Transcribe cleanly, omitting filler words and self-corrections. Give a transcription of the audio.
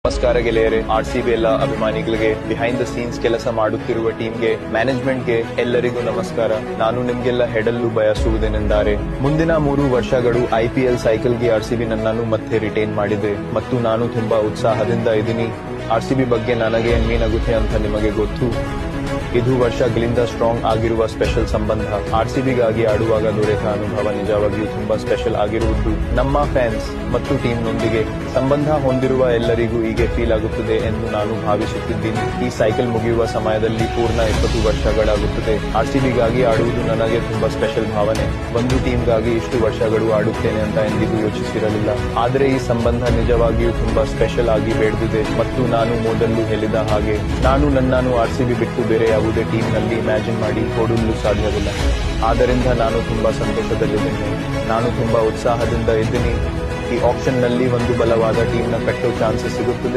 ನಮಸ್ಕಾರ ಗೆಳೆಯರೆ, RCB ಎಲ್ಲ ಅಭಿಮಾನಿಗಳಿಗೆ, ಬಿಹೈಂಡ್ ದ ಸೀನ್ಸ್ ಕೆಲಸ ಮಾಡುತ್ತಿರುವ ಟೀಮ್ಗೆ, ಮ್ಯಾನೇಜ್ಮೆಂಟ್ಗೆ ಎಲ್ಲರಿಗೂ ನಮಸ್ಕಾರ. ನಾನು ನಿಮ್ಗೆಲ್ಲ ಹೆಡಲು ಬಯಸುವುದೇನೆಂದರೆ, ಮುಂದಿನ 3 ವರ್ಷಗಳು IPL ಸೈಕಲ್ಗೆ RCB ನನ್ನನ್ನು ಮತ್ತೆ ರಿಟೈನ್ ಮಾಡಿದೆ ಮತ್ತು ನಾನು ತುಂಬಾ ಉತ್ಸಾಹದಿಂದ ಇದ್ದೀನಿ. RCB ಬಗ್ಗೆ ನನಗೆ ಏನಾಗುತ್ತೆ ಅಂತ ನಿಮಗೆ ಗೊತ್ತು. ಇದು ವರ್ಷಗಳಿಂದ ಸ್ಟ್ರಾಂಗ್ ಆಗಿರುವ ಸ್ಪೆಷಲ್ ಸಂಬಂಧ. RCBಗಾಗಿ ಆಡುವಾಗ ದೊರೆತ ಅನುಭವ ನಿಜವಾಗಿಯೂ ತುಂಬಾ ಸ್ಪೆಷಲ್ ಆಗಿರುವುದು. ನಮ್ಮ ಫ್ಯಾನ್ಸ್ ಮತ್ತು ಟೀಮ್ನೊಂದಿಗೆ ಸಂಬಂಧ ಹೊಂದಿರುವ ಎಲ್ಲರಿಗೂ ಹೀಗೆ ಫೀಲ್ ಆಗುತ್ತದೆ ಎಂದು ನಾನು ಭಾವಿಸುತ್ತಿದ್ದೀನಿ. ಈ ಸೈಕಲ್ ಮುಗಿಯುವ ಸಮಯದಲ್ಲಿ ಪೂರ್ಣ 20 ವರ್ಷಗಳಾಗುತ್ತದೆ. RCBಗಾಗಿ ಆಡುವುದು ನನಗೆ ತುಂಬಾ ಸ್ಪೆಷಲ್ ಭಾವನೆ. ಒಂದು ಟೀಮ್ಗಾಗಿ ಇಷ್ಟು ವರ್ಷಗಳು ಆಡುತ್ತೇನೆ ಅಂತ ಎಂದಿಗೂ ಯೋಚಿಸಿರಲಿಲ್ಲ. ಆದರೆ ಈ ಸಂಬಂಧ ನಿಜವಾಗಿಯೂ ತುಂಬಾ ಸ್ಪೆಷಲ್ ಆಗಿ ಬೆಳೆದಿದೆ ಮತ್ತು ನಾನು ಮೊದಲು ಹೇಳಿದ ಹಾಗೆ ನಾನು ನನ್ನನ್ನು RCB ಬಿಟ್ಟು ಬೇರೆ ಯಾವುದೇ ಟೀಮ್ ನಲ್ಲಿ ಇಮ್ಯಾಜಿನ್ ಮಾಡಿ ಕೊಡಲು ಸಾಧ್ಯವಿಲ್ಲ. ಆದ್ದರಿಂದ ನಾನು ತುಂಬಾ ಸಂತೋಷದಲ್ಲಿದ್ದೇನೆ. ನಾನು ತುಂಬಾ ಉತ್ಸಾಹದಿಂದ ಇದ್ದೀನಿ. ಈ ಆಪ್ಷನ್ ನಲ್ಲಿ ಒಂದು ಬಲವಾದ ಟೀಮ್ ನ ಕಟ್ಟೋ ಚಾನ್ಸಸ್ ಸಿಗುತ್ತದೆ.